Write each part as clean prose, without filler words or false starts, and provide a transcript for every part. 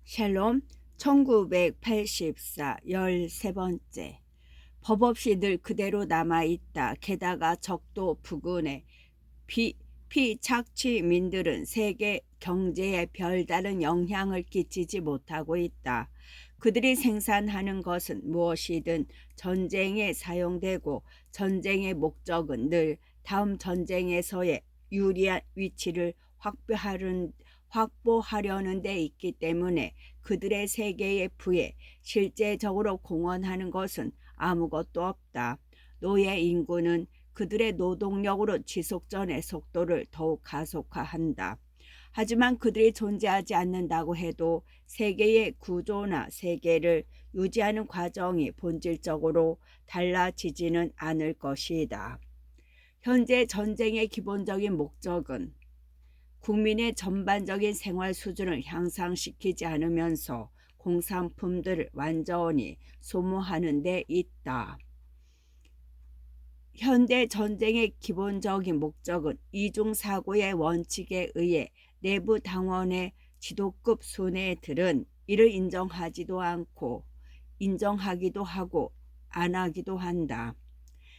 샬롬 1984 13번째. 법 없이 늘 그대로 남아있다. 게다가 적도 부근에 피착취민들은 세계 경제에 별다른 영향을 끼치지 못하고 있다. 그들이 생산하는 것은 무엇이든 전쟁에 사용되고 전쟁의 목적은 늘 다음 전쟁에서의 유리한 위치를 확보하려는 데 있기 때문에 그들의 세계의 부에 실제적으로 공헌하는 것은 아무것도 없다. 노예 인구는 그들의 노동력으로 지속전의 속도를 더욱 가속화한다. 하지만 그들이 존재하지 않는다고 해도 세계의 구조나 세계를 유지하는 과정이 본질적으로 달라지지는 않을 것이다. 현재 전쟁의 기본적인 목적은 국민의 전반적인 생활 수준을 향상시키지 않으면서 공산품들을 완전히 소모하는 데 있다. 현대 전쟁의 기본적인 목적은 이중사고의 원칙에 의해 내부 당원의 지도급 순회들은 이를 인정하지도 않고 인정하기도 하고 안 하기도 한다.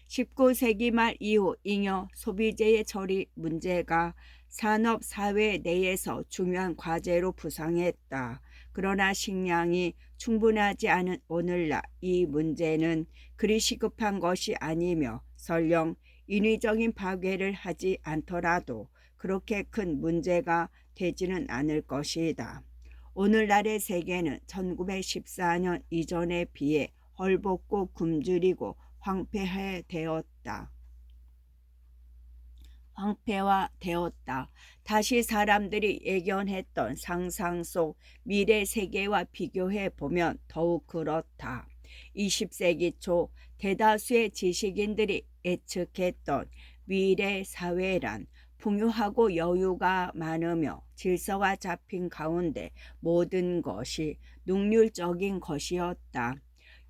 19세기 말 이후 잉여 소비재의 처리 문제가 산업 사회 내에서 중요한 과제로 부상했다. 그러나 식량이 충분하지 않은 오늘날 이 문제는 그리 시급한 것이 아니며 설령 인위적인 파괴를 하지 않더라도 그렇게 큰 문제가 되지는 않을 것이다. 오늘날의 세계는 1914년 이전에 비해 헐벗고 굶주리고 황폐화되었다. 다시 사람들이 예견했던 상상 속 미래 세계와 비교해 보면 더욱 그렇다. 20세기 초 대다수의 지식인들이 예측했던 미래 사회란 풍요하고 여유가 많으며 질서가 잡힌 가운데 모든 것이 능률적인 것이었다.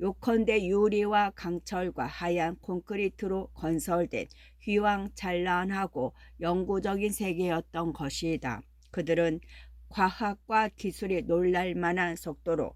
요컨대 유리와 강철과 하얀 콘크리트로 건설된 휘황찬란하고 영구적인 세계였던 것이다. 그들은 과학과 기술이 놀랄만한 속도로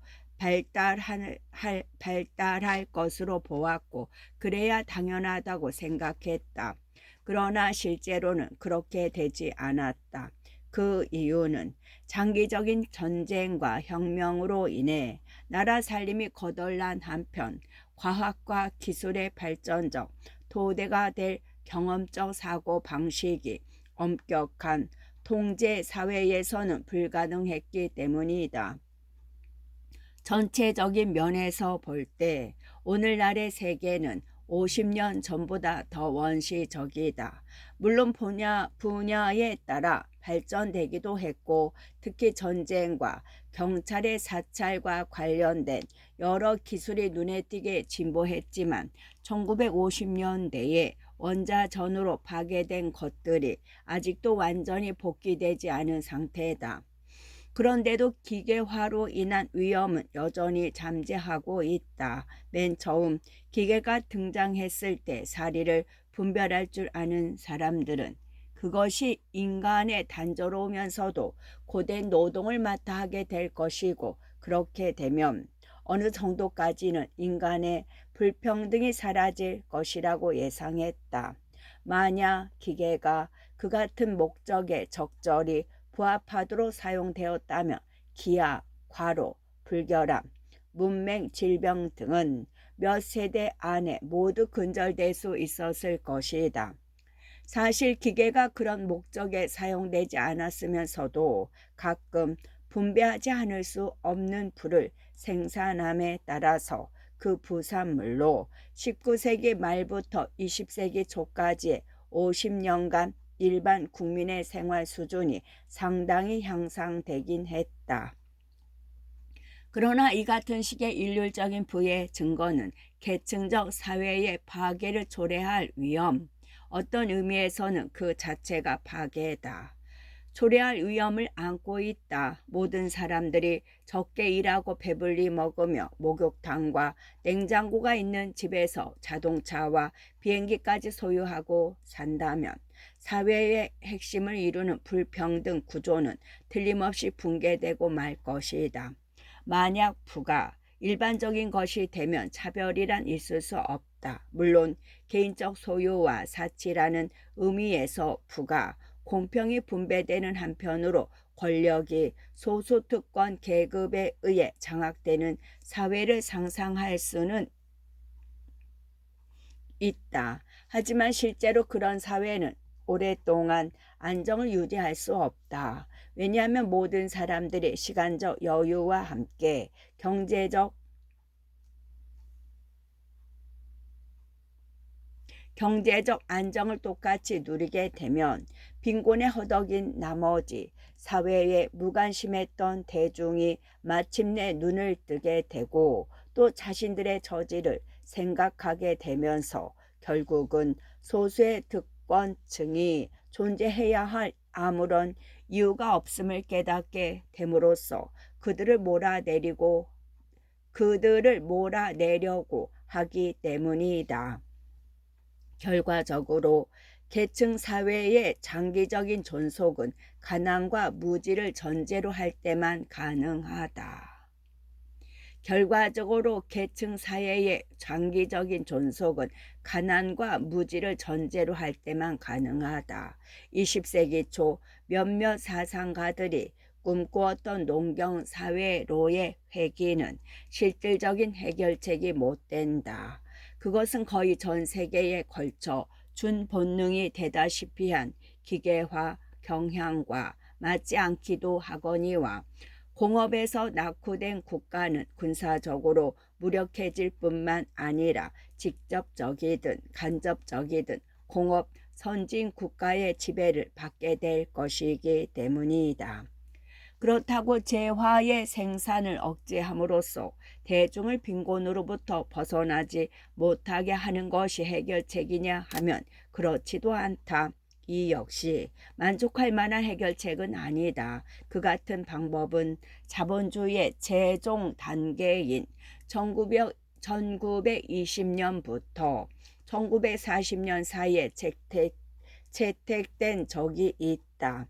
발달할 것으로 보았고 그래야 당연하다고 생각했다. 그러나 실제로는 그렇게 되지 않았다. 그 이유는 장기적인 전쟁과 혁명으로 인해 나라 살림이 거덜난 한편 과학과 기술의 발전적 토대가 될 경험적 사고 방식이 엄격한 통제 사회에서는 불가능했기 때문이다. 전체적인 면에서 볼 때 오늘날의 세계는 50년 전보다 더 원시적이다. 물론 분야에 따라 발전되기도 했고 특히 전쟁과 경찰의 사찰과 관련된 여러 기술이 눈에 띄게 진보했지만 1950년대에 원자전으로 파괴된 것들이 아직도 완전히 복귀되지 않은 상태다. 그런데도 기계화로 인한 위험은 여전히 잠재하고 있다. 맨 처음 기계가 등장했을 때 사리를 분별할 줄 아는 사람들은 그것이 인간의 단조로우면서도 고된 노동을 맡아 하게 될 것이고 그렇게 되면 어느 정도까지는 인간의 불평등이 사라질 것이라고 예상했다. 만약 기계가 그 같은 목적에 적절히 부합하도록 사용되었다면 기아, 과로, 불결함, 문맹, 질병 등은 몇 세대 안에 모두 근절될 수 있었을 것이다. 사실 기계가 그런 목적에 사용되지 않았으면서도 가끔 분배하지 않을 수 없는 불을 생산함에 따라서 그 부산물로 19세기 말부터 20세기 초까지의 50년간 일반 국민의 생활 수준이 상당히 향상되긴 했다. 그러나 이 같은 식의 일률적인 부의 증거는 계층적 사회의 파괴를 초래할 위험, 어떤 의미에서는 그 자체가 파괴다. 초래할 위험을 안고 있다. 모든 사람들이 적게 일하고 배불리 먹으며 목욕탕과 냉장고가 있는 집에서 자동차와 비행기까지 소유하고 산다면 사회의 핵심을 이루는 불평등 구조는 틀림없이 붕괴되고 말 것이다. 만약 부가 일반적인 것이 되면 차별이란 있을 수 없다. 물론 개인적 소유와 사치라는 의미에서 부가 공평히 분배되는 한편으로 권력이 소수특권 계급에 의해 장악되는 사회를 상상할 수는 있다. 하지만 실제로 그런 사회는 오랫동안 안정을 유지할 수 없다. 왜냐하면 모든 사람들이 시간적 여유와 함께 경제적 안정을 똑같이 누리게 되면 빈곤에 허덕인 나머지 사회에 무관심했던 대중이 마침내 눈을 뜨게 되고 또 자신들의 처지를 생각하게 되면서 결국은 소수의 특권층이 존재해야 할 아무런 이유가 없음을 깨닫게 됨으로써 그들을 몰아내려고 하기 때문이다. 결과적으로 계층 사회의 장기적인 존속은 가난과 무지를 전제로 할 때만 가능하다. 결과적으로 계층 사회의 장기적인 존속은 가난과 무지를 전제로 할 때만 가능하다. 20세기 초 몇몇 사상가들이 꿈꾸었던 농경 사회로의 회귀는 실질적인 해결책이 못 된다. 그것은 거의 전 세계에 걸쳐 준본능이 되다시피 한 기계화 경향과 맞지 않기도 하거니와 공업에서 낙후된 국가는 군사적으로 무력해질 뿐만 아니라 직접적이든 간접적이든 공업 선진 국가의 지배를 받게 될 것이기 때문이다. 그렇다고 재화의 생산을 억제함으로써 대중을 빈곤으로부터 벗어나지 못하게 하는 것이 해결책이냐 하면 그렇지도 않다. 이 역시 만족할 만한 해결책은 아니다. 그 같은 방법은 자본주의의 최종 단계인 1920년부터 1940년 사이에 채택된 적이 있다.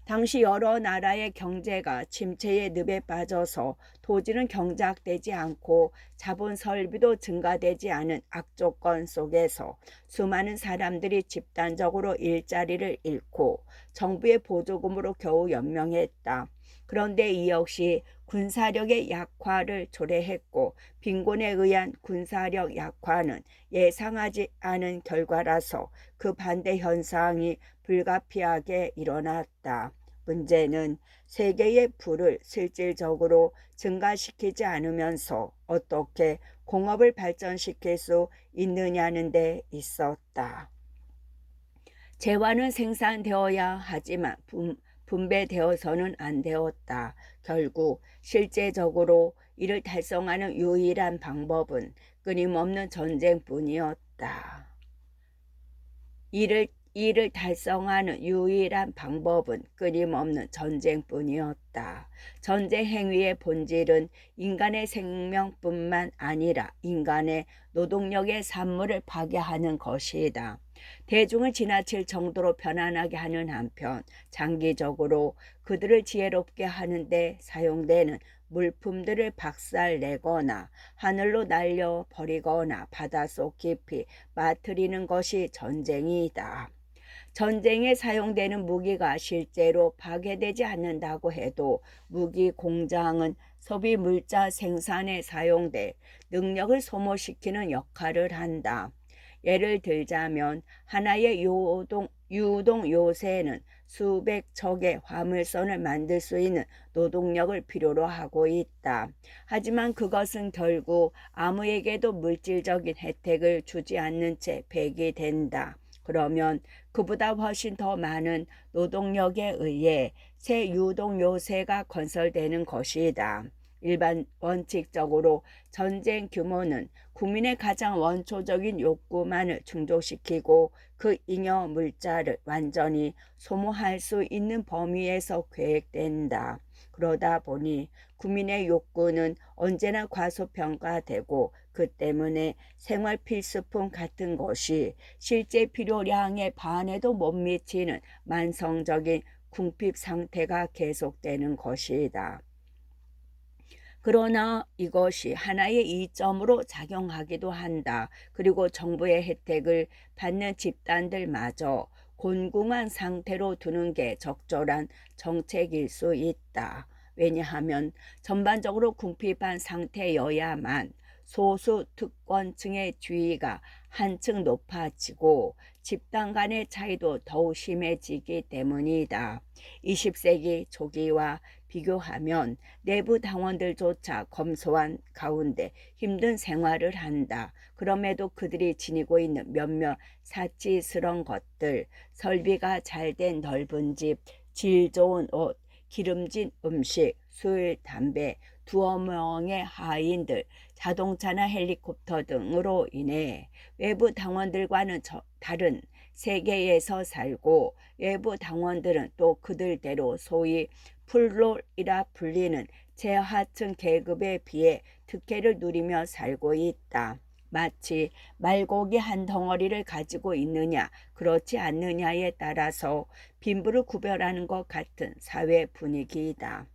당시 여러 나라의 경제가 침체의 늪에 빠져서 토지는 경작되지 않고 자본 설비도 증가되지 않은 악조건 속에서 수많은 사람들이 집단적으로 일자리를 잃고 정부의 보조금으로 겨우 연명했다. 그런데 이 역시 군사력의 약화를 초래했고 빈곤에 의한 군사력 약화는 예상하지 않은 결과라서 그 반대 현상이 불가피하게 일어났다. 문제는 세계의 부를 실질적으로 증가시키지 않으면서 어떻게 공업을 발전시킬 수 있느냐는 데 있었다. 재화는 생산되어야 하지만 분배되어서는 안 되었다. 결국 실제적으로 이를 달성하는 유일한 방법은 끊임없는 전쟁뿐이었다. 이를 달성하는 유일한 방법은 끊임없는 전쟁뿐이었다. 전쟁 행위의 본질은 인간의 생명뿐만 아니라 인간의 노동력의 산물을 파괴하는 것이다. 대중을 지나칠 정도로 편안하게 하는 한편 장기적으로 그들을 지혜롭게 하는 데 사용되는 물품들을 박살내거나 하늘로 날려버리거나 바닷속 깊이 빠뜨리는 것이 전쟁이다. 전쟁에 사용되는 무기가 실제로 파괴되지 않는다고 해도 무기 공장은 소비 물자 생산에 사용돼 능력을 소모시키는 역할을 한다. 예를 들자면 하나의 유동 요새는 수백 척의 화물선을 만들 수 있는 노동력을 필요로 하고 있다. 하지만 그것은 결국 아무에게도 물질적인 혜택을 주지 않는 채 폐기된다. 그러면 그보다 훨씬 더 많은 노동력에 의해 새 유동 요새가 건설되는 것이다. 일반 원칙적으로 전쟁 규모는 국민의 가장 원초적인 욕구만을 충족시키고 그 잉여 물자를 완전히 소모할 수 있는 범위에서 계획된다. 그러다 보니 국민의 욕구는 언제나 과소평가되고 그 때문에 생활 필수품 같은 것이 실제 필요량의 반에도 못 미치는 만성적인 궁핍 상태가 계속되는 것이다. 그러나 이것이 하나의 이점으로 작용하기도 한다. 그리고 정부의 혜택을 받는 집단들마저 곤궁한 상태로 두는 게 적절한 정책일 수 있다. 왜냐하면 전반적으로 궁핍한 상태여야만 소수 특권층의 지위가 한층 높아지고 집단 간의 차이도 더욱 심해지기 때문이다. 20세기 초기와 비교하면 내부 당원들조차 검소한 가운데 힘든 생활을 한다. 그럼에도 그들이 지니고 있는 몇몇 사치스러운 것들, 설비가 잘 된 넓은 집, 질 좋은 옷, 기름진 음식, 술, 담배, 두어 명의 하인들, 자동차나 헬리콥터 등으로 인해 외부 당원들과는 다른 세계에서 살고, 외부 당원들은 또 그들대로 소위 풀롤이라 불리는 제하층 계급에 비해 특혜를 누리며 살고 있다. 마치 말고기 한 덩어리를 가지고 있느냐 그렇지 않느냐에 따라서 빈부를 구별하는 것 같은 사회 분위기이다.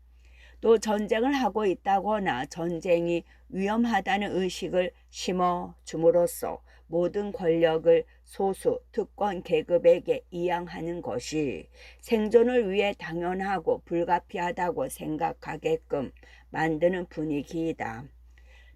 또 전쟁을 하고 있다거나 전쟁이 위험하다는 의식을 심어줌으로써 모든 권력을 소수 특권 계급에게 이양하는 것이 생존을 위해 당연하고 불가피하다고 생각하게끔 만드는 분위기이다.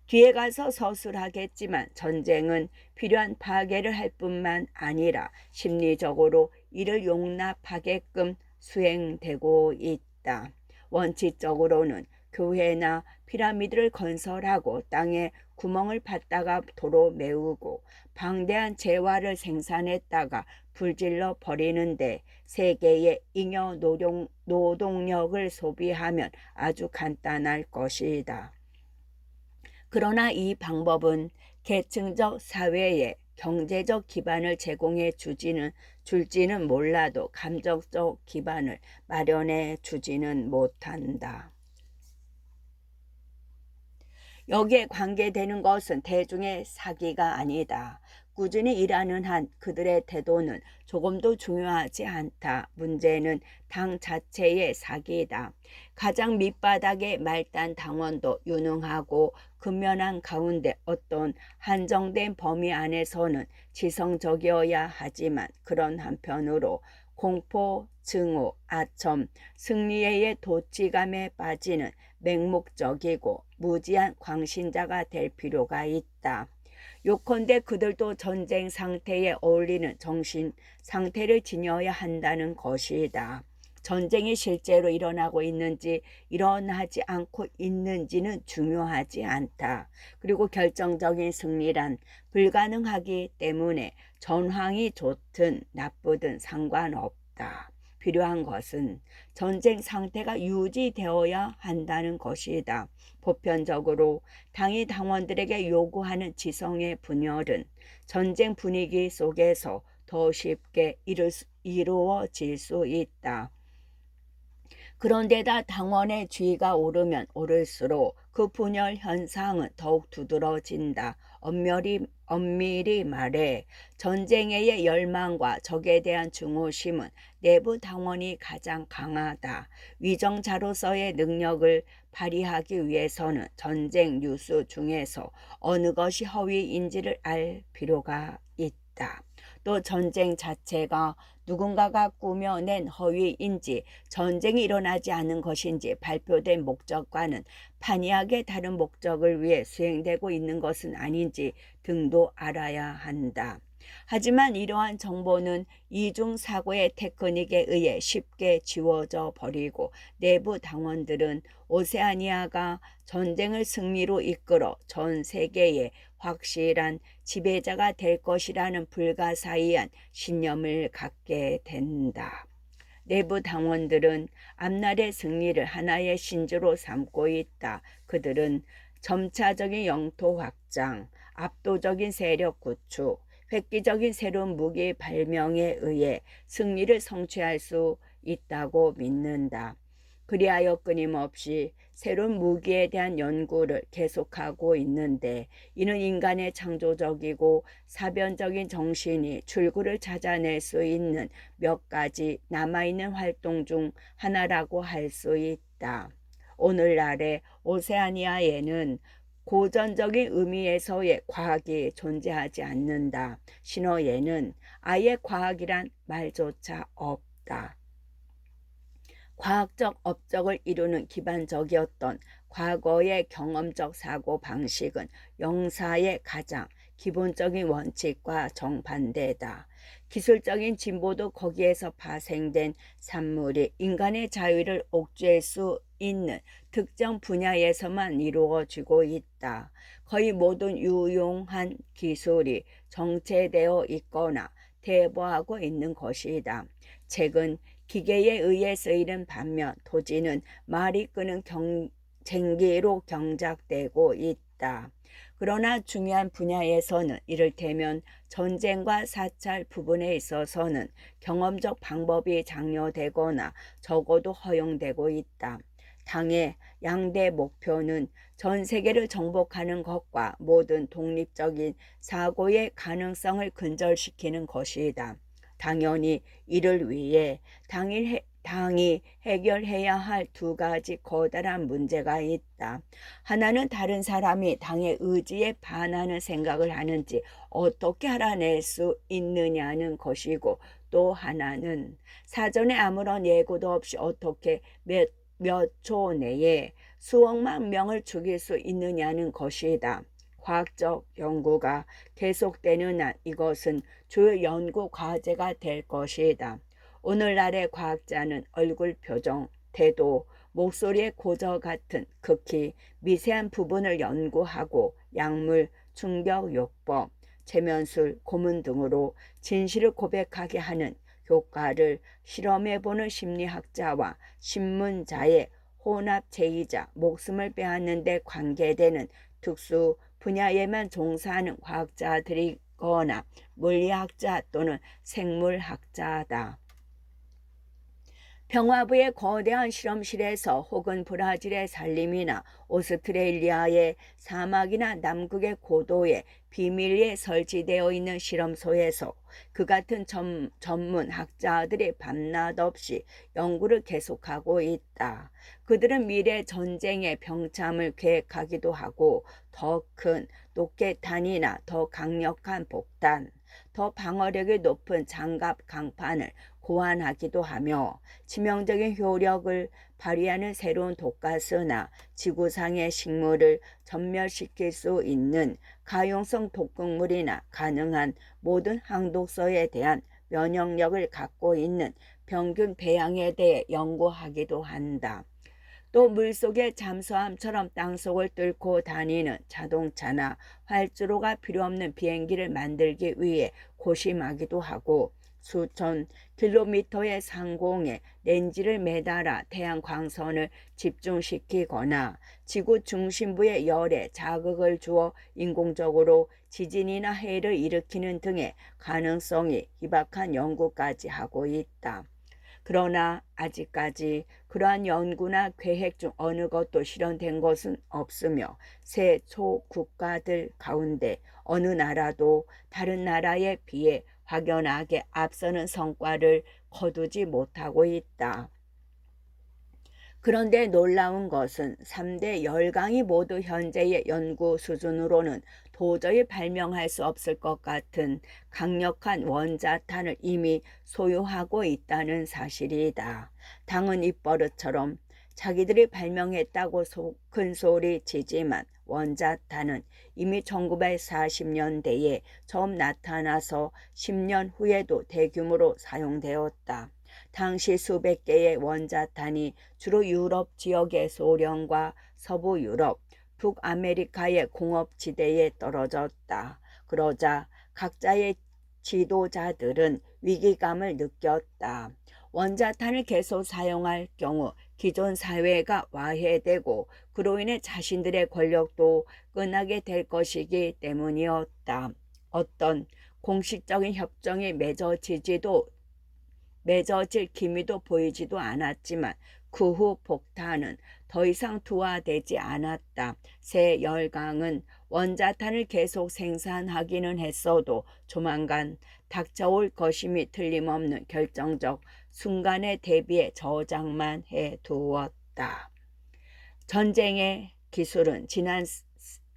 뒤에 가서 서술하겠지만 전쟁은 필요한 파괴를 할 뿐만 아니라 심리적으로 이를 용납하게끔 수행되고 있다. 원칙적으로는 교회나 피라미드를 건설하고 땅에 구멍을 팠다가 도로 메우고 방대한 재화를 생산했다가 불질러 버리는데 세계의 잉여 노동력을 소비하면 아주 간단할 것이다. 그러나 이 방법은 계층적 사회에 경제적 기반을 제공해 줄지는 몰라도 감정적 기반을 마련해 주지는 못한다. 여기에 관계되는 것은 대중의 사기가 아니다. 꾸준히 일하는 한 그들의 태도는 조금도 중요하지 않다. 문제는 당 자체의 사기이다. 가장 밑바닥의 말단 당원도 유능하고 근면한 가운데 어떤 한정된 범위 안에서는 지성적이어야 하지만, 그런 한편으로 공포, 증오, 아첨, 승리의 도취감에 빠지는 맹목적이고 무지한 광신자가 될 필요가 있다. 요컨대 그들도 전쟁 상태에 어울리는 정신 상태를 지녀야 한다는 것이다. 전쟁이 실제로 일어나고 있는지 일어나지 않고 있는지는 중요하지 않다. 그리고 결정적인 승리란 불가능하기 때문에 전황이 좋든 나쁘든 상관없다. 필요한 것은 전쟁 상태가 유지되어야 한다는 것이다. 보편적으로 당이 당원들에게 요구하는 지성의 분열은 전쟁 분위기 속에서 더 쉽게 이루어질 수 있다. 그런데다 당원의 지위가 오르면 오를수록 그 분열 현상은 더욱 두드러진다. 엄밀히 말해 전쟁의 열망과 적에 대한 증오심은 내부 당원이 가장 강하다. 위정자로서의 능력을 발휘하기 위해서는 전쟁 뉴스 중에서 어느 것이 허위인지를 알 필요가 있다. 또 전쟁 자체가 누군가가 꾸며낸 허위인지, 전쟁이 일어나지 않은 것인지, 발표된 목적과는 판이하게 다른 목적을 위해 수행되고 있는 것은 아닌지 등도 알아야 한다. 하지만 이러한 정보는 이중사고의 테크닉에 의해 쉽게 지워져 버리고, 내부 당원들은 오세아니아가 전쟁을 승리로 이끌어 전 세계의 확실한 지배자가 될 것이라는 불가사의한 신념을 갖게 된다. 내부 당원들은 앞날의 승리를 하나의 신조로 삼고 있다. 그들은 점차적인 영토 확장, 압도적인 세력 구축, 획기적인 새로운 무기 발명에 의해 승리를 성취할 수 있다고 믿는다. 그리하여 끊임없이 새로운 무기에 대한 연구를 계속하고 있는데, 이는 인간의 창조적이고 사변적인 정신이 출구를 찾아낼 수 있는 몇 가지 남아있는 활동 중 하나라고 할 수 있다. 오늘날의 오세아니아에는 고전적인 의미에서의 과학이 존재하지 않는다. 신어에는 아예 과학이란 말조차 없다. 과학적 업적을 이루는 기반적이었던 과거의 경험적 사고 방식은 영사의 가장 기본적인 원칙과 정반대다. 기술적인 진보도 거기에서 파생된 산물이 인간의 자유를 옥죄할 수 있는 특정 분야에서만 이루어지고 있다. 거의 모든 유용한 기술이 정체되어 있거나 대보하고 있는 것이다. 책은 기계에 의해 쓰이는 반면 토지는 말이 끄는 쟁기로 경작되고 있다. 그러나 중요한 분야에서는 이를테면 전쟁과 사찰 부분에 있어서는 경험적 방법이 장려되거나 적어도 허용되고 있다. 당의 양대 목표는 전 세계를 정복하는 것과 모든 독립적인 사고의 가능성을 근절시키는 것이다. 당연히 이를 위해 당이 해결해야 할 두 가지 커다란 문제가 있다. 하나는 다른 사람이 당의 의지에 반하는 생각을 하는지 어떻게 알아낼 수 있느냐는 것이고, 또 하나는 사전에 아무런 예고도 없이 어떻게 몇 초 내에 수억만 명을 죽일 수 있느냐는 것이다. 과학적 연구가 계속되는 한 이것은 주요 연구 과제가 될 것이다. 오늘날의 과학자는 얼굴 표정, 태도, 목소리의 고저 같은 극히 미세한 부분을 연구하고 약물, 충격 요법, 최면술, 고문 등으로 진실을 고백하게 하는 효과를 실험해보는 심리학자와 신문자의 혼합체이자 목숨을 빼앗는 데 관계되는 특수 분야에만 종사하는 과학자들이거나 물리학자 또는 생물학자다. 평화부의 거대한 실험실에서 혹은 브라질의 산림이나 오스트레일리아의 사막이나 남극의 고도에 비밀리에 설치되어 있는 실험소에서 그 같은 전문 학자들이 밤낮 없이 연구를 계속하고 있다. 그들은 미래 전쟁의 병참을 계획하기도 하고 더 큰 로켓탄이나 더 강력한 폭탄, 더 방어력이 높은 장갑 강판을 고안하기도 하며 치명적인 효력을 발휘하는 새로운 독가스나 지구상의 식물을 전멸시킬 수 있는 가용성 독극물이나 가능한 모든 항독소에 대한 면역력을 갖고 있는 병균 배양에 대해 연구하기도 한다. 또 물속의 잠수함처럼 땅속을 뚫고 다니는 자동차나 활주로가 필요 없는 비행기를 만들기 위해 고심하기도 하고 수천 킬로미터의 상공에 렌즈를 매달아 태양 광선을 집중시키거나 지구 중심부의 열에 자극을 주어 인공적으로 지진이나 해를 일으키는 등의 가능성이 희박한 연구까지 하고 있다. 그러나 아직까지 그러한 연구나 계획 중 어느 것도 실현된 것은 없으며 새 초국가들 가운데 어느 나라도 다른 나라에 비해 확연하게 앞서는 성과를 거두지 못하고 있다. 그런데 놀라운 것은 3대 열강이 모두 현재의 연구 수준으로는 도저히 발명할 수 없을 것 같은 강력한 원자탄을 이미 소유하고 있다는 사실이다. 당은 입버릇처럼 자기들이 발명했다고 큰 소리 치지만 원자탄은 이미 1940년대에 처음 나타나서 10년 후에도 대규모로 사용되었다. 당시 수백 개의 원자탄이 주로 유럽 지역의 소련과 서부 유럽, 북아메리카의 공업지대에 떨어졌다. 그러자 각자의 지도자들은 위기감을 느꼈다. 원자탄을 계속 사용할 경우 기존 사회가 와해되고 그로 인해 자신들의 권력도 끝나게 될 것이기 때문이었다. 어떤 공식적인 협정이 맺어질 기미도 보이지도 않았지만 그 후 폭탄은 더 이상 투하되지 않았다. 새 열강은 원자탄을 계속 생산하기는 했어도 조만간 닥쳐올 것임이 틀림없는 결정적 순간에 대비해 저장만 해두었다. 전쟁의 기술은 지난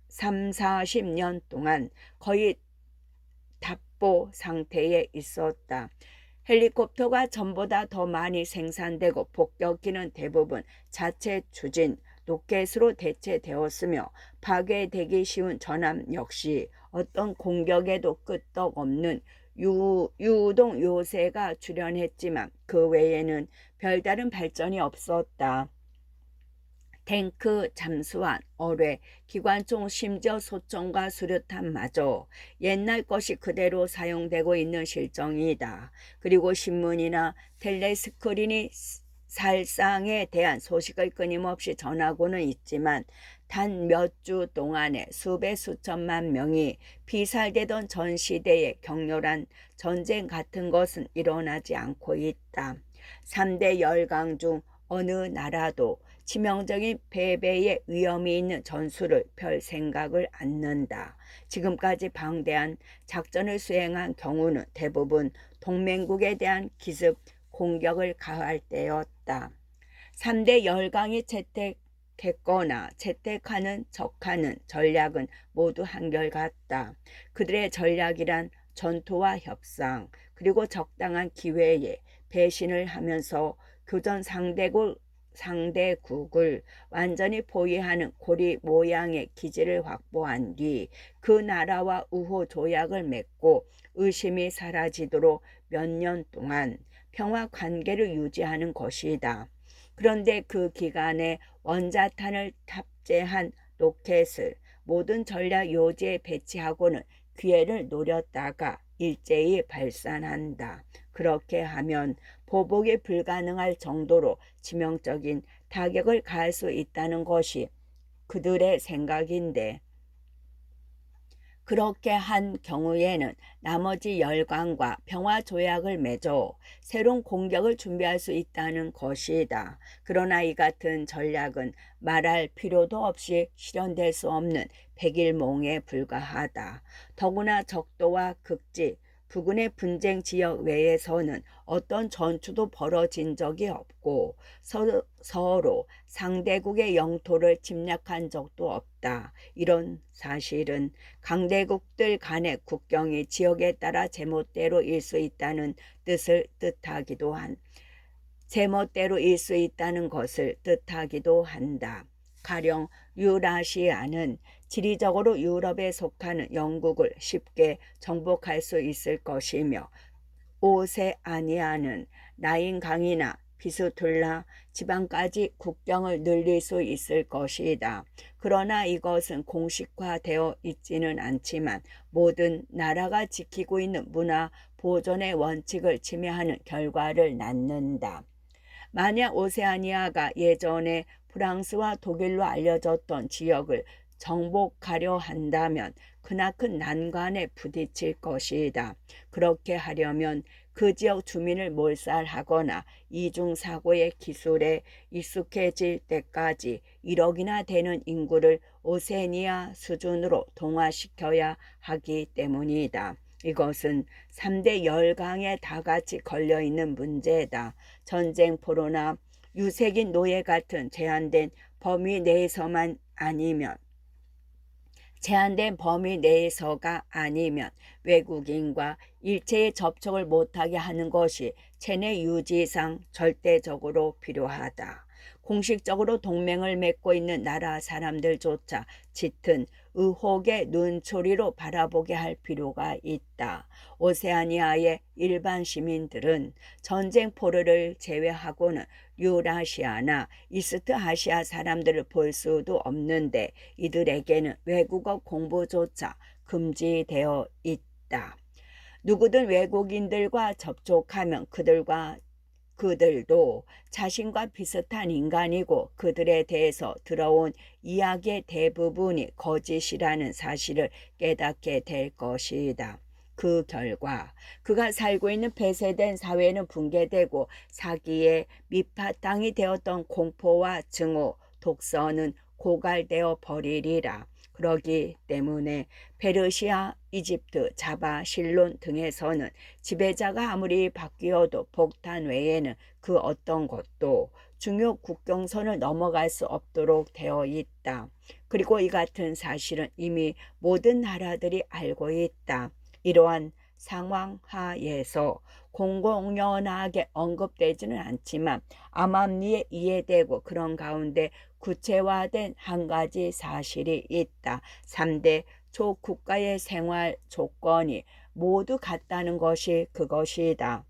3, 40년 동안 거의 답보 상태에 있었다. 헬리콥터가 전보다 더 많이 생산되고 폭격기는 대부분 자체 추진 로켓으로 대체되었으며 파괴되기 쉬운 전함 역시 어떤 공격에도 끄떡없는 유동 요새가 출현했지만 그 외에는 별다른 발전이 없었다. 탱크, 잠수함, 어뢰, 기관총, 심지어 소총과 수류탄마저 옛날 것이 그대로 사용되고 있는 실정이다. 그리고 신문이나 텔레스크린이 살상에 대한 소식을 끊임없이 전하고는 있지만 단 몇 주 동안에 수백 수천만 명이 피살되던 전 시대의 격렬한 전쟁 같은 것은 일어나지 않고 있다. 3대 열강 중 어느 나라도 치명적인 패배의 위험이 있는 전술을 펼 생각을 않는다. 지금까지 방대한 작전을 수행한 경우는 대부분 동맹국에 대한 기습 공격을 가할 때였다. 3대 열강이 채택했거나 채택하는 척하는 전략은 모두 한결같다. 그들의 전략이란 전투와 협상 그리고 적당한 기회에 배신을 하면서 교전 상대국을 완전히 포위하는 고리 모양의 기지를 확보한 뒤 그 나라와 우호 조약을 맺고 의심이 사라지도록 몇 년 동안 평화 관계를 유지하는 것이다. 그런데 그 기간에 원자탄을 탑재한 로켓을 모든 전략 요지에 배치하고는 기회를 노렸다가 일제히 발산한다. 그렇게 하면 보복이 불가능할 정도로 치명적인 타격을 가할 수 있다는 것이 그들의 생각인데 그렇게 한 경우에는 나머지 열강과 평화조약을 맺어 새로운 공격을 준비할 수 있다는 것이다. 그러나 이 같은 전략은 말할 필요도 없이 실현될 수 없는 백일몽에 불과하다. 더구나 적도와 극지, 부근의 분쟁 지역 외에서는 어떤 전투도 벌어진 적이 없고 서로 상대국의 영토를 침략한 적도 없다. 이런 사실은 강대국들 간의 국경이 지역에 따라 제멋대로일 수 있다는 것을 뜻하기도 한다. 가령 유라시아는 지리적으로 유럽에 속하는 영국을 쉽게 정복할 수 있을 것이며 오세아니아는 라인 강이나 비스툴라 지방까지 국경을 늘릴 수 있을 것이다. 그러나 이것은 공식화되어 있지는 않지만 모든 나라가 지키고 있는 문화 보존의 원칙을 침해하는 결과를 낳는다. 만약 오세아니아가 예전에 프랑스와 독일로 알려졌던 지역을 정복하려 한다면 크나큰 난관에 부딪힐 것이다. 그렇게 하려면 그 지역 주민을 몰살하거나 이중사고의 기술에 익숙해질 때까지 1억이나 되는 인구를 오세아니아 수준으로 동화시켜야 하기 때문이다. 이것은 3대 열강에 다 같이 걸려있는 문제다. 전쟁 포로나 유색인 노예 같은 제한된 범위 내에서가 아니면 외국인과 일체의 접촉을 못하게 하는 것이 체내 유지상 절대적으로 필요하다. 공식적으로 동맹을 맺고 있는 나라 사람들조차 짙은 의혹의 눈초리로 바라보게 할 필요가 있다. 오세아니아의 일반 시민들은 전쟁 포로를 제외하고는 유라시아나 이스트아시아 사람들을 볼 수도 없는데 이들에게는 외국어 공부조차 금지되어 있다. 누구든 외국인들과 접촉하면 그들도 자신과 비슷한 인간이고 그들에 대해서 들어온 이야기의 대부분이 거짓이라는 사실을 깨닫게 될 것이다. 그 결과 그가 살고 있는 폐쇄된 사회는 붕괴되고 사기의 밑바탕이 되었던 공포와 증오, 독서는 고갈되어 버리리라. 그러기 때문에 페르시아, 이집트, 자바, 실론 등에서는 지배자가 아무리 바뀌어도 폭탄 외에는 그 어떤 것도 중요 국경선을 넘어갈 수 없도록 되어 있다. 그리고 이 같은 사실은 이미 모든 나라들이 알고 있다. 이러한 상황 하에서 공공연하게 언급되지는 않지만 암암리에 이해되고 그런 가운데 구체화된 한 가지 사실이 있다. 3대 초국가의 생활 조건이 모두 같다는 것이 그것이다.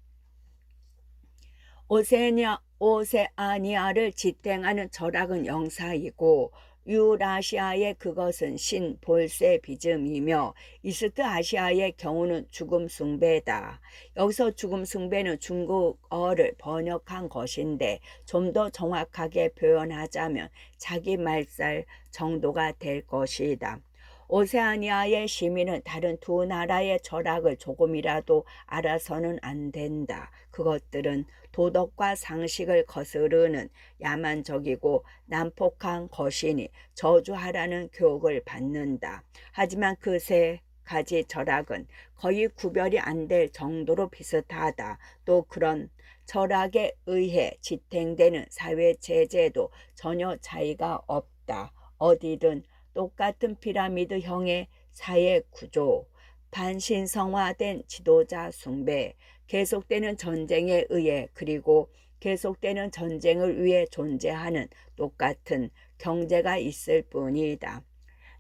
오세아니아를 지탱하는 절악은 영사이고 유라시아의 그것은 신볼세비즘이며 이스트 아시아의 경우는 죽음 숭배다. 여기서 죽음 숭배는 중국어를 번역한 것인데 좀 더 정확하게 표현하자면 자기 말살 정도가 될 것이다. 오세아니아의 시민은 다른 두 나라의 절악을 조금이라도 알아서는 안 된다. 그것들은 도덕과 상식을 거스르는 야만적이고 난폭한 것이니 저주하라는 교육을 받는다. 하지만 그 세 가지 절악은 거의 구별이 안 될 정도로 비슷하다. 또 그런 철학에 의해 지탱되는 사회체제도 전혀 차이가 없다. 어디든 똑같은 피라미드형의 사회구조, 반신성화된 지도자 숭배, 계속되는 전쟁에 의해 그리고 계속되는 전쟁을 위해 존재하는 똑같은 경제가 있을 뿐이다.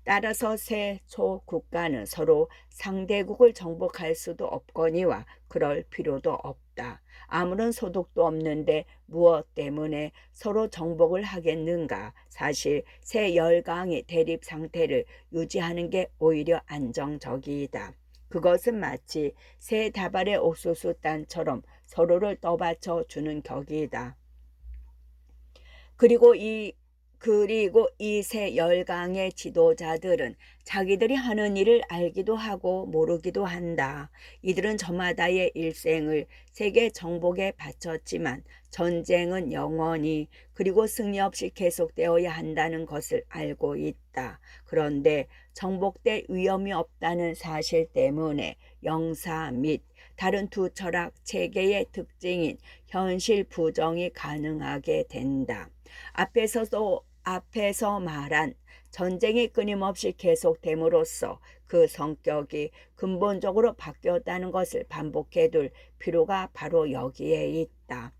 따라서 새 초국가는 서로 상대국을 정복할 수도 없거니와 그럴 필요도 없다. 아무런 소득도 없는데 무엇 때문에 서로 정복을 하겠는가. 사실 새 열강이 대립 상태를 유지하는 게 오히려 안정적이다. 그것은 마치 새 다발의 옥수수단처럼 서로를 떠받쳐 주는 격이다. 그리고 이 세 열강의 지도자들은 자기들이 하는 일을 알기도 하고 모르기도 한다. 이들은 저마다의 일생을 세계 정복에 바쳤지만 전쟁은 영원히 그리고 승리 없이 계속되어야 한다는 것을 알고 있다. 그런데 정복될 위험이 없다는 사실 때문에 영사 및 다른 두 철학 체계의 특징인 현실 부정이 가능하게 된다. 앞에서 말한 전쟁이 끊임없이 계속됨으로써 그 성격이 근본적으로 바뀌었다는 것을 반복해둘 필요가 바로 여기에 있다.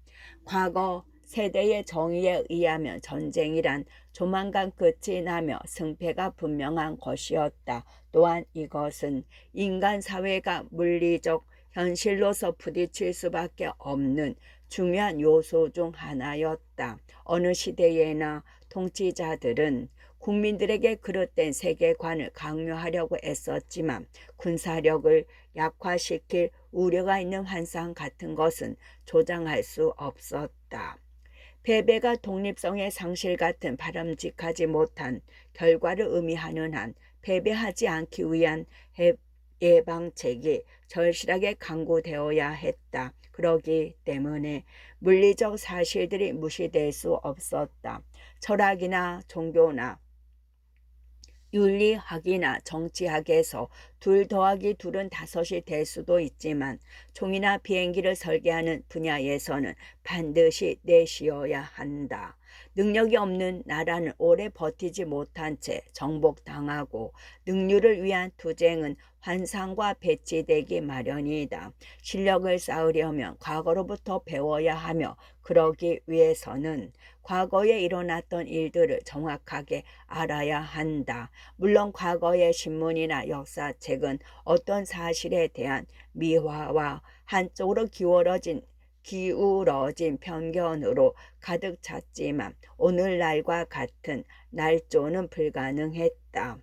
과거 세대의 정의에 의하면 전쟁이란 조만간 끝이 나며 승패가 분명한 것이었다. 또한 이것은 인간 사회가 물리적 현실로서 부딪힐 수밖에 없는 중요한 요소 중 하나였다. 어느 시대에나 통치자들은 국민들에게 그릇된 세계관을 강요하려고 애썼지만 군사력을 약화시킬 우려가 있는 환상 같은 것은 조장할 수 없었다. 패배가 독립성의 상실 같은 바람직하지 못한 결과를 의미하는 한 패배하지 않기 위한 예방책이 절실하게 강구되어야 했다. 그러기 때문에 물리적 사실들이 무시될 수 없었다. 철학이나 종교나 윤리학이나 정치학에서 2 더하기 2은 5이 될 수도 있지만 총이나 비행기를 설계하는 분야에서는 반드시 4이어야 한다. 능력이 없는 나라는 오래 버티지 못한 채 정복당하고 능률을 위한 투쟁은 환상과 배치되기 마련이다. 실력을 쌓으려면 과거로부터 배워야 하며 그러기 위해서는 과거에 일어났던 일들을 정확하게 알아야 한다. 물론 과거의 신문이나 역사책은 어떤 사실에 대한 미화와 한쪽으로 기울어진 편견으로 가득 찼지만 오늘날과 같은 날조는 불가능했다.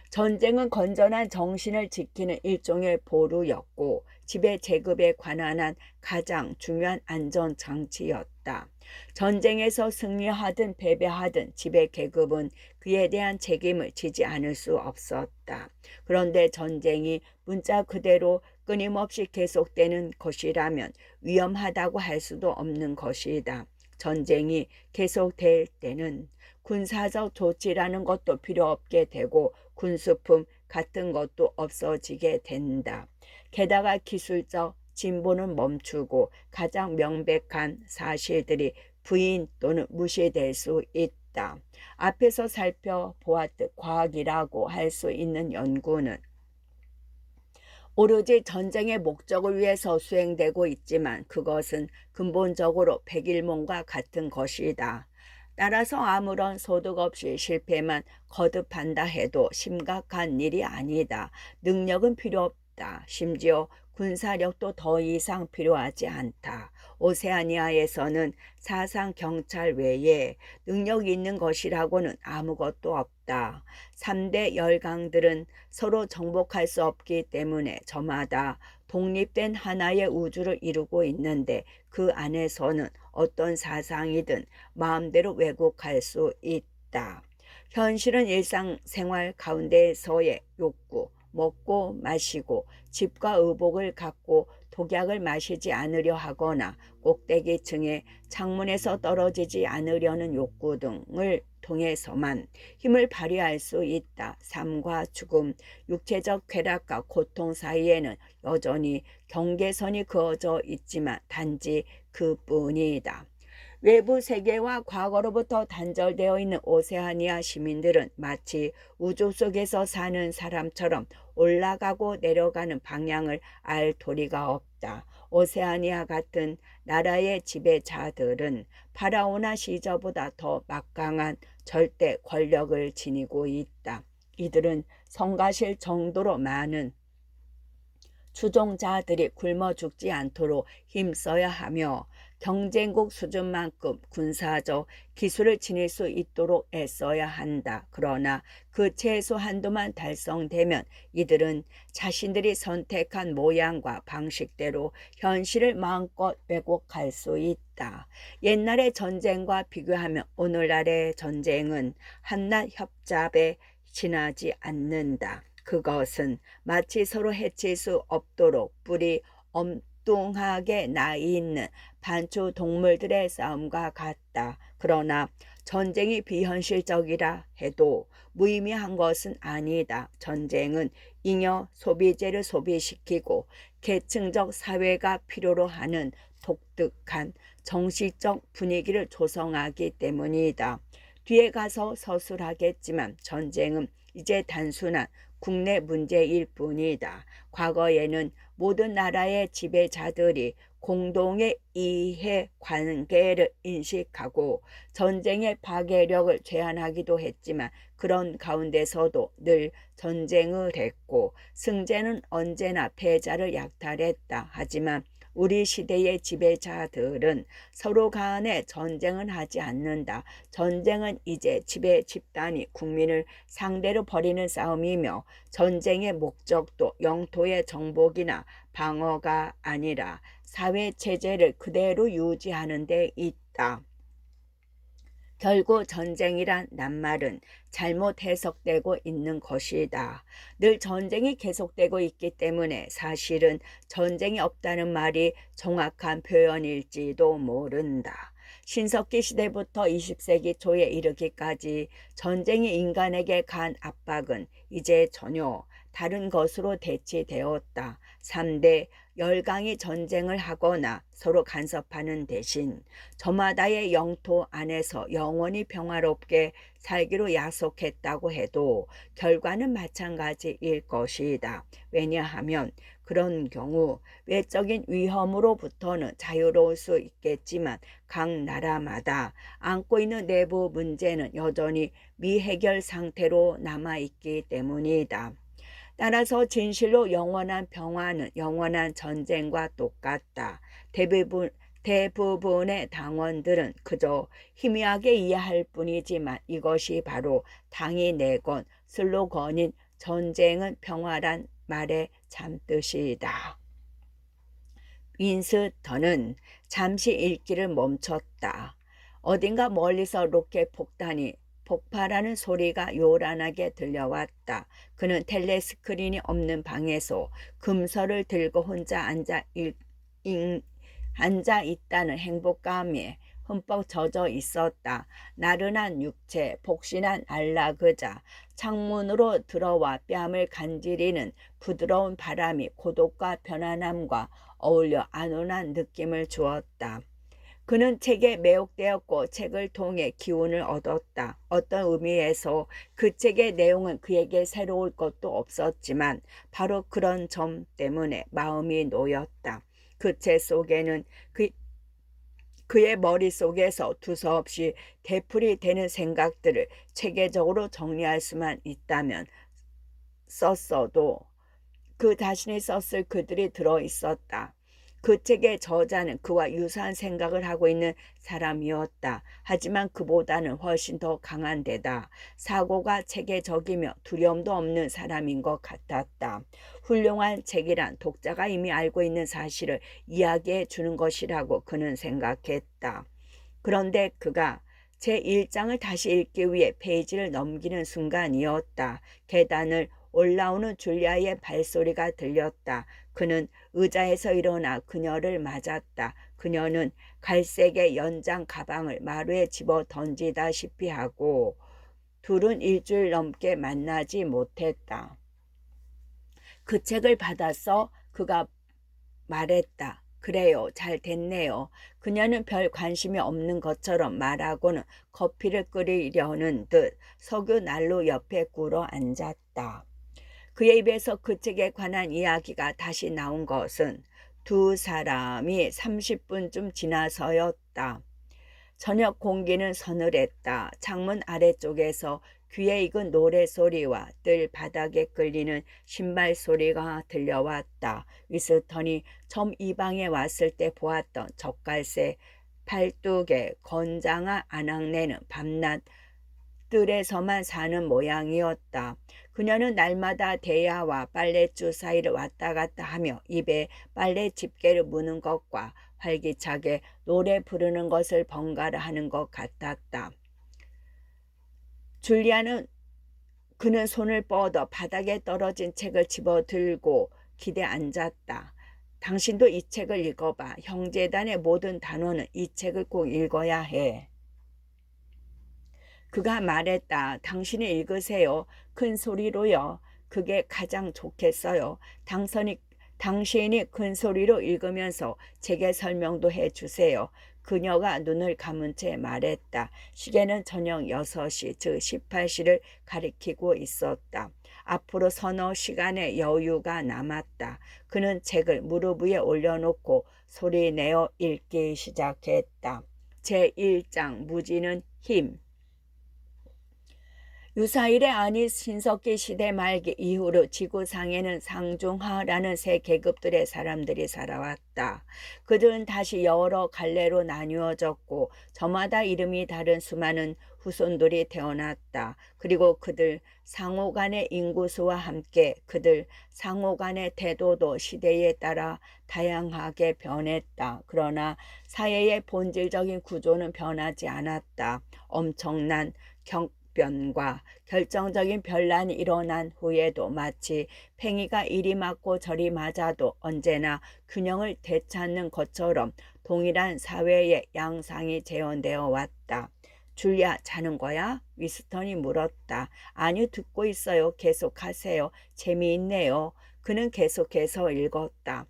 전쟁은 건전한 정신을 지키는 일종의 보루였고 지배 제급에 관한 한 가장 중요한 안전장치였다. 전쟁에서 승리하든 패배하든 지배 계급은 그에 대한 책임을 지지 않을 수 없었다. 그런데 전쟁이 문자 그대로 끊임없이 계속되는 것이라면 위험하다고 할 수도 없는 것이다. 전쟁이 계속될 때는 군사적 조치라는 것도 필요 없게 되고 군수품 같은 것도 없어지게 된다. 게다가 기술적 진보는 멈추고 가장 명백한 사실들이 부인 또는 무시될 수 있다. 앞에서 살펴보았듯 과학이라고 할 수 있는 연구는 오로지 전쟁의 목적을 위해서 수행되고 있지만 그것은 근본적으로 백일몽과 같은 것이다. 따라서 아무런 소득 없이 실패만 거듭한다 해도 심각한 일이 아니다. 능력은 필요 없다. 심지어 군사력도 더 이상 필요하지 않다. 오세아니아에서는 사상 경찰 외에 능력 있는 것이라고는 아무것도 없다. 3대 열강들은 서로 정복할 수 없기 때문에 저마다 독립된 하나의 우주를 이루고 있는데 그 안에서는 어떤 사상이든 마음대로 왜곡할 수 있다. 현실은 일상생활 가운데서의 욕구, 먹고 마시고 집과 의복을 갖고 독약을 마시지 않으려 하거나 꼭대기층의 창문에서 떨어지지 않으려는 욕구 등을 통해서만 힘을 발휘할 수 있다. 삶과 죽음, 육체적 쾌락과 고통 사이에는 여전히 경계선이 그어져 있지만 단지 그뿐이다. 외부 세계와 과거로부터 단절되어 있는 오세아니아 시민들은 마치 우주 속에서 사는 사람처럼 올라가고 내려가는 방향을 알 도리가 없다. 오세아니아 같은 나라의 지배자들은 파라오나 시저보다 더 막강한 절대 권력을 지니고 있다. 이들은 성가실 정도로 많은 추종자들이 굶어 죽지 않도록 힘써야 하며 경쟁국 수준만큼 군사적 기술을 지닐 수 있도록 애써야 한다. 그러나 그 최소 한도만 달성되면 이들은 자신들이 선택한 모양과 방식대로 현실을 마음껏 왜곡할 수 있다. 옛날의 전쟁과 비교하면 오늘날의 전쟁은 한낱 협잡에 지나지 않는다. 그것은 마치 서로 해칠 수 없도록 뿔이 엉뚱하게 나 있는 반추 동물들의 싸움과 같다. 그러나 전쟁이 비현실적이라 해도 무의미한 것은 아니다. 전쟁은 잉여 소비재를 소비시키고 계층적 사회가 필요로 하는 독특한 정치적 분위기를 조성하기 때문이다. 뒤에 가서 서술하겠지만 전쟁은 이제 단순한 국내 문제일 뿐이다. 과거에는 모든 나라의 지배자들이 공동의 이해관계를 인식하고 전쟁의 파괴력을 제한하기도 했지만 그런 가운데서도 늘 전쟁을 했고 승자는 언제나 패자를 약탈했다. 하지만 우리 시대의 지배자들은 서로 간에 전쟁은 하지 않는다. 전쟁은 이제 지배 집단이 국민을 상대로 벌이는 싸움이며 전쟁의 목적도 영토의 정복이나 방어가 아니라 사회체제를 그대로 유지하는 데 있다. 결국 전쟁이란 낱말은 잘못 해석되고 있는 것이다. 늘 전쟁이 계속되고 있기 때문에 사실은 전쟁이 없다는 말이 정확한 표현일지도 모른다. 신석기 시대부터 20세기 초에 이르기까지 전쟁이 인간에게 간 압박은 이제 전혀 다른 것으로 대치되었다. 3대 열강이 전쟁을 하거나 서로 간섭하는 대신 저마다의 영토 안에서 영원히 평화롭게 살기로 약속했다고 해도 결과는 마찬가지일 것이다. 왜냐하면 그런 경우 외적인 위험으로부터는 자유로울 수 있겠지만 각 나라마다 안고 있는 내부 문제는 여전히 미해결 상태로 남아있기 때문이다. 따라서 진실로 영원한 평화는 영원한 전쟁과 똑같다. 대부분의 당원들은 그저 희미하게 이해할 뿐이지만 이것이 바로 당이 내건 슬로건인 전쟁은 평화란 말의 참뜻이다. 윈스턴은 잠시 읽기를 멈췄다. 어딘가 멀리서 로켓 폭탄이 폭발하는 소리가 요란하게 들려왔다. 그는 텔레스크린이 없는 방에서 금서를 들고 혼자 앉아 있다는 행복감에 흠뻑 젖어 있었다. 나른한 육체, 폭신한 안락의자, 창문으로 들어와 뺨을 간지리는 부드러운 바람이 고독과 편안함과 어울려 안온한 느낌을 주었다. 그는 책에 매혹되었고 책을 통해 기운을 얻었다. 어떤 의미에서 그 책의 내용은 그에게 새로울 것도 없었지만 바로 그런 점 때문에 마음이 놓였다. 그 책 속에는 그의 머릿속에서 두서없이 되풀이 되는 생각들을 체계적으로 정리할 수만 있다면 썼어도 그 자신이 썼을 글들이 들어있었다. 그 책의 저자는 그와 유사한 생각을 하고 있는 사람이었다. 하지만 그보다는 훨씬 더 강한 데다 사고가 체계적이며 두려움도 없는 사람인 것 같았다. 훌륭한 책이란 독자가 이미 알고 있는 사실을 이야기해 주는 것이라고 그는 생각했다. 그런데 그가 제1장을 다시 읽기 위해 페이지를 넘기는 순간이었다. 계단을 올라오는 줄리아의 발소리가 들렸다. 그는 의자에서 일어나 그녀를 맞았다. 그녀는 갈색의 연장 가방을 마루에 집어 던지다시피 하고 둘은 일주일 넘게 만나지 못했다. 그 책을 받아서 그가 말했다. 그래요. 잘 됐네요. 그녀는 별 관심이 없는 것처럼 말하고는 커피를 끓이려는 듯 석유 난로 옆에 꿇어 앉았다. 그의 입에서 그 책에 관한 이야기가 다시 나온 것은 두 사람이 30분쯤 지나서였다. 저녁 공기는 서늘했다. 창문 아래쪽에서 귀에 익은 노래소리와 뜰 바닥에 끌리는 신발 소리가 들려왔다. 위스턴이 처음 이 방에 왔을 때 보았던 젓갈새 팔뚝의 건장한 아낙네는 밤낮 뜰에서만 사는 모양이었다. 그녀는 날마다 대야와 빨랫줄 사이를 왔다 갔다 하며 입에 빨래 집게를 무는 것과 활기차게 노래 부르는 것을 번갈아 하는 것 같았다. 줄리아는 그는 손을 뻗어 바닥에 떨어진 책을 집어들고 기대 앉았다. 당신도 이 책을 읽어봐. 형제단의 모든 단원은 이 책을 꼭 읽어야 해. 그가 말했다. 당신이 읽으세요. 큰 소리로요. 그게 가장 좋겠어요. 당신이 큰 소리로 읽으면서 책의 설명도 해주세요. 그녀가 눈을 감은 채 말했다. 시계는 저녁 6시, 즉 18시를 가리키고 있었다. 앞으로 서너 시간의 여유가 남았다. 그는 책을 무릎 위에 올려놓고 소리내어 읽기 시작했다. 제1장 무지는 힘. 유사일의 아니 신석기 시대 말기 이후로 지구상에는 상중하라는 세 계급들의 사람들이 살아왔다. 그들은 다시 여러 갈래로 나뉘어졌고 저마다 이름이 다른 수많은 후손들이 태어났다. 그리고 그들 상호 간의 인구수와 함께 그들 상호 간의 태도도 시대에 따라 다양하게 변했다. 그러나 사회의 본질적인 구조는 변하지 않았다. 엄청난 변과 결정적인 변란이 일어난 후에도 마치 팽이가 이리 맞고 저리 맞아도 언제나 균형을 되찾는 것처럼 동일한 사회의 양상이 재현되어 왔다. 줄리아, 자는 거야? 위스턴이 물었다. 아니요, 듣고 있어요. 계속하세요. 재미있네요. 그는 계속해서 읽었다.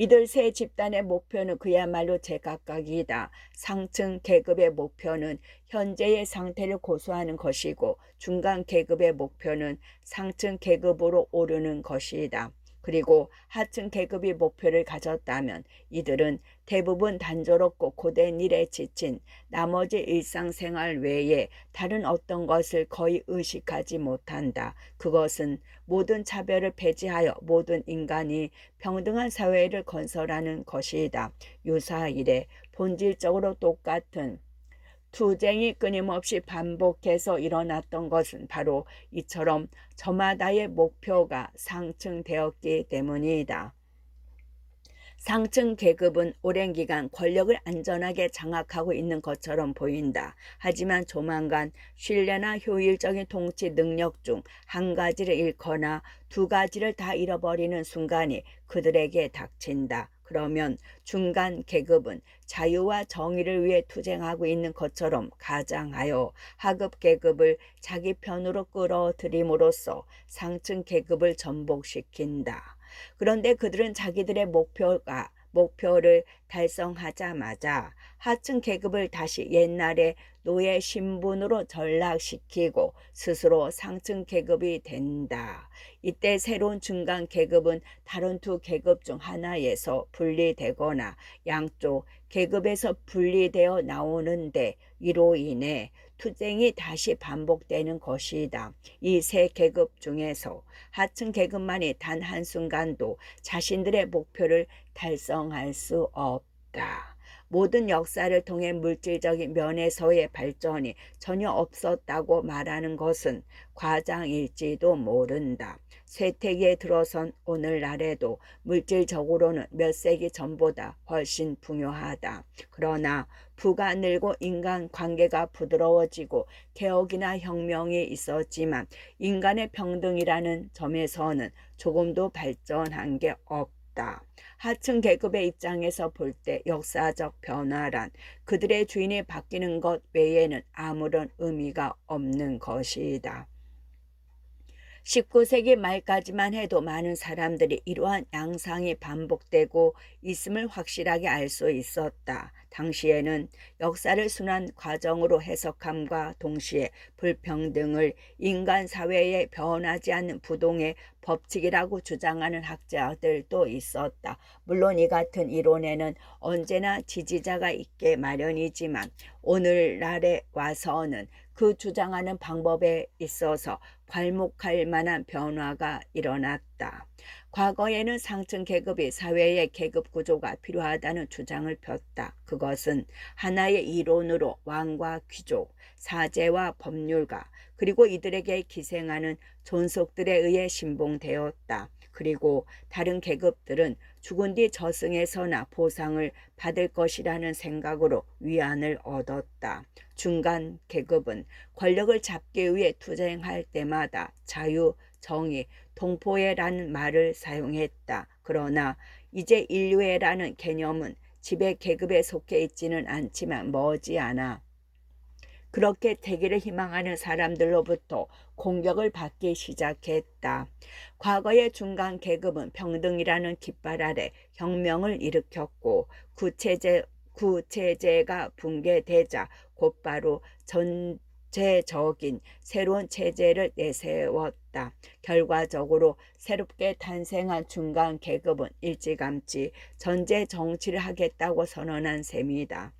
이들 세 집단의 목표는 그야말로 제각각이다. 상층 계급의 목표는 현재의 상태를 고수하는 것이고 중간 계급의 목표는 상층 계급으로 오르는 것이다. 그리고 하층 계급이 목표를 가졌다면 이들은 대부분 단조롭고 고된 일에 지친 나머지 일상생활 외에 다른 어떤 것을 거의 의식하지 못한다. 그것은 모든 차별을 폐지하여 모든 인간이 평등한 사회를 건설하는 것이다. 유사일에 본질적으로 똑같은 투쟁이 끊임없이 반복해서 일어났던 것은 바로 이처럼 저마다의 목표가 상층되었기 때문이다. 상층 계급은 오랜 기간 권력을 안전하게 장악하고 있는 것처럼 보인다. 하지만 조만간 신뢰나 효율적인 통치 능력 중 한 가지를 잃거나 두 가지를 다 잃어버리는 순간이 그들에게 닥친다. 그러면 중간 계급은 자유와 정의를 위해 투쟁하고 있는 것처럼 가장하여 하급 계급을 자기 편으로 끌어들임으로써 상층 계급을 전복시킨다. 그런데 그들은 자기들의 목표를 달성하자마자 하층 계급을 다시 옛날의 노예 신분으로 전락시키고 스스로 상층 계급이 된다. 이때 새로운 중간 계급은 다른 두 계급 중 하나에서 분리되거나 양쪽 계급에서 분리되어 나오는데 이로 인해 투쟁이 다시 반복되는 것이다. 이 세 계급 중에서 하층 계급만이 단 한순간도 자신들의 목표를 달성할 수 없다. 모든 역사를 통해 물질적인 면에서의 발전이 전혀 없었다고 말하는 것은 과장일지도 모른다. 쇠퇴기에 들어선 오늘날에도 물질적으로는 몇 세기 전보다 훨씬 풍요하다. 그러나 부가 늘고 인간 관계가 부드러워지고 개혁이나 혁명이 있었지만 인간의 평등이라는 점에서는 조금도 발전한 게 없다. 하층 계급의 입장에서 볼 때 역사적 변화란 그들의 주인이 바뀌는 것 외에는 아무런 의미가 없는 것이다. 19세기 말까지만 해도 많은 사람들이 이러한 양상이 반복되고 있음을 확실하게 알 수 있었다. 당시에는 역사를 순환 과정으로 해석함과 동시에 불평등을 인간 사회에 변하지 않는 부동의 법칙이라고 주장하는 학자들도 있었다. 물론 이 같은 이론에는 언제나 지지자가 있게 마련이지만 오늘날에 와서는 그 주장하는 방법에 있어서 괄목할 만한 변화가 일어났다. 과거에는 상층 계급이 사회의 계급 구조가 필요하다는 주장을 폈다. 그것은 하나의 이론으로 왕과 귀족, 사제와 법률가, 그리고 이들에게 기생하는 존속들에 의해 신봉되었다. 그리고 다른 계급들은 죽은 뒤 저승에서나 보상을 받을 것이라는 생각으로 위안을 얻었다. 중간 계급은 권력을 잡기 위해 투쟁할 때마다 자유, 정의, 동포애라는 말을 사용했다. 그러나 이제 인류애라는 개념은 지배 계급에 속해 있지는 않지만 머지않아 그렇게 되기를 희망하는 사람들로부터 공격을 받기 시작했다. 과거의 중간 계급은 평등이라는 깃발 아래 혁명을 일으켰고 구체제가 붕괴되자 곧바로 전체적인 새로운 체제를 내세웠다. 결과적으로 새롭게 탄생한 중간 계급은 일찌감치 전제 정치를 하겠다고 선언한 셈이다.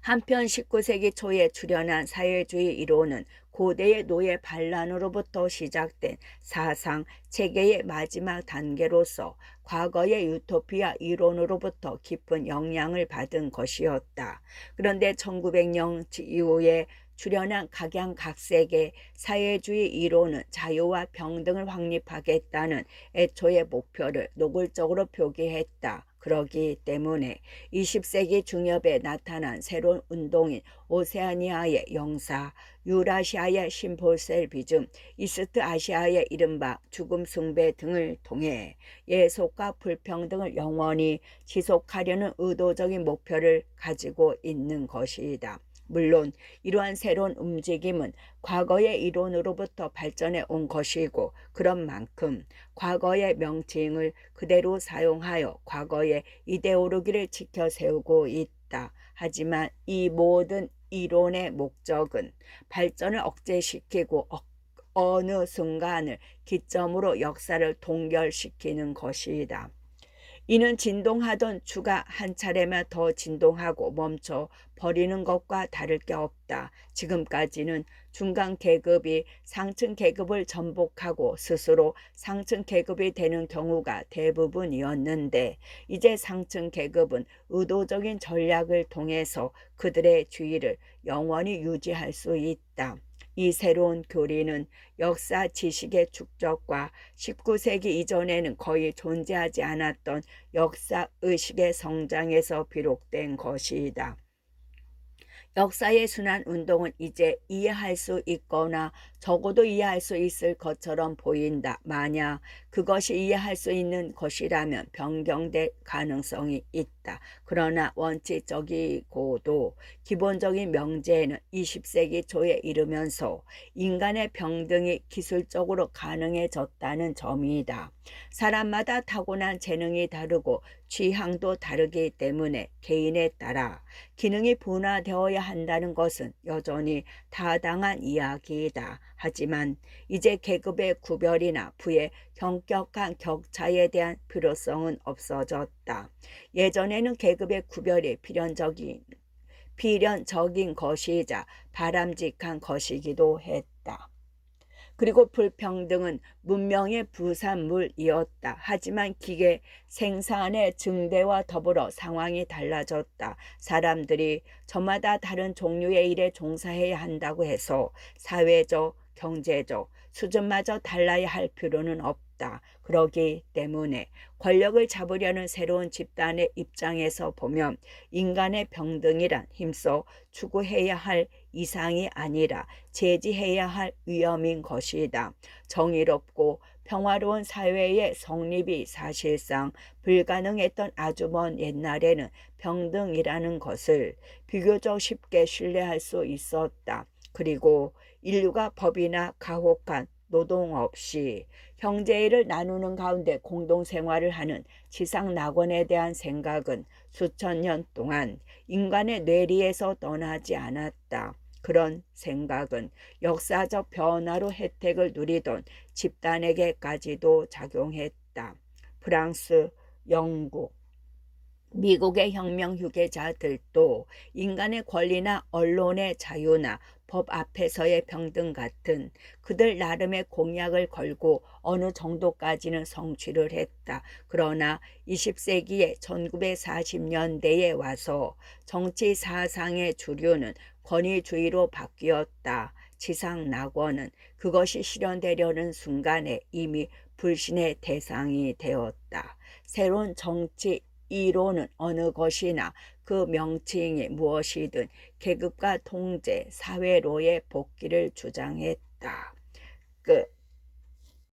한편 19세기 초에 출현한 사회주의 이론은 고대의 노예 반란으로부터 시작된 사상 체계의 마지막 단계로서 과거의 유토피아 이론으로부터 깊은 영향을 받은 것이었다. 그런데 1900년 이후에 출현한 각양각색의 사회주의 이론은 자유와 평등을 확립하겠다는 애초의 목표를 노골적으로 표기했다. 그러기 때문에 20세기 중엽에 나타난 새로운 운동인 오세아니아의 영사, 유라시아의 심폴셀비즘, 이스트 아시아의 이른바 죽음 숭배 등을 통해 예속과 불평등을 영원히 지속하려는 의도적인 목표를 가지고 있는 것이다. 물론 이러한 새로운 움직임은 과거의 이론으로부터 발전해 온 것이고 그런 만큼 과거의 명칭을 그대로 사용하여 과거의 이데올로기를 지켜 세우고 있다. 하지만 이 모든 이론의 목적은 발전을 억제시키고 어느 순간을 기점으로 역사를 동결시키는 것이다. 이는 진동하던 추가 한 차례만 더 진동하고 멈춰 버리는 것과 다를 게 없다. 지금까지는 중간 계급이 상층 계급을 전복하고 스스로 상층 계급이 되는 경우가 대부분이었는데 이제 상층 계급은 의도적인 전략을 통해서 그들의 주의를 영원히 유지할 수 있다. 이 새로운 교리는 역사 지식의 축적과 19세기 이전에는 거의 존재하지 않았던 역사 의식의 성장에서 비롯된 것이다. 역사의 순환 운동은 이제 이해할 수 있거나 적어도 이해할 수 있을 것처럼 보인다. 만약 그것이 이해할 수 있는 것이라면 변경될 가능성이 있다. 그러나 원칙적이고도 기본적인 명제에는 20세기 초에 이르면서 인간의 평등이 기술적으로 가능해졌다는 점이다. 사람마다 타고난 재능이 다르고 취향도 다르기 때문에 개인에 따라 기능이 분화되어야 한다는 것은 여전히 타당한 이야기이다. 하지만 이제 계급의 구별이나 부의 현격한 격차에 대한 필요성은 없어졌다. 예전에는 계급의 구별이 필연적인 것이자 바람직한 것이기도 했다. 그리고 불평등은 문명의 부산물이었다. 하지만 기계 생산의 증대와 더불어 상황이 달라졌다. 사람들이 저마다 다른 종류의 일에 종사해야 한다고 해서 사회적, 경제적 수준마저 달라야 할 필요는 없다. 그러기 때문에 권력을 잡으려는 새로운 집단의 입장에서 보면 인간의 평등이란 힘써 추구해야 할 이상이 아니라 제지해야 할 위험인 것이다. 정의롭고 평화로운 사회의 성립이 사실상 불가능했던 아주 먼 옛날에는 평등이라는 것을 비교적 쉽게 신뢰할 수 있었다. 그리고 인류가 법이나 가혹한 노동 없이 형제일을 나누는 가운데 공동생활을 하는 지상 낙원에 대한 생각은 수천 년 동안 인간의 뇌리에서 떠나지 않았다. 그런 생각은 역사적 변화로 혜택을 누리던 집단에게까지도 작용했다. 프랑스, 영국, 미국의 혁명 후계자들도 인간의 권리나 언론의 자유나 법 앞에서의 평등 같은 그들 나름의 공약을 걸고 어느 정도까지는 성취를 했다. 그러나 20세기의 1940년대에 와서 정치 사상의 주류는 권위주의로 바뀌었다. 지상 낙원은 그것이 실현되려는 순간에 이미 불신의 대상이 되었다. 새로운 정치 이론은 어느 것이나 그 명칭이 무엇이든 계급과 통제, 사회로의 복귀를 주장했다.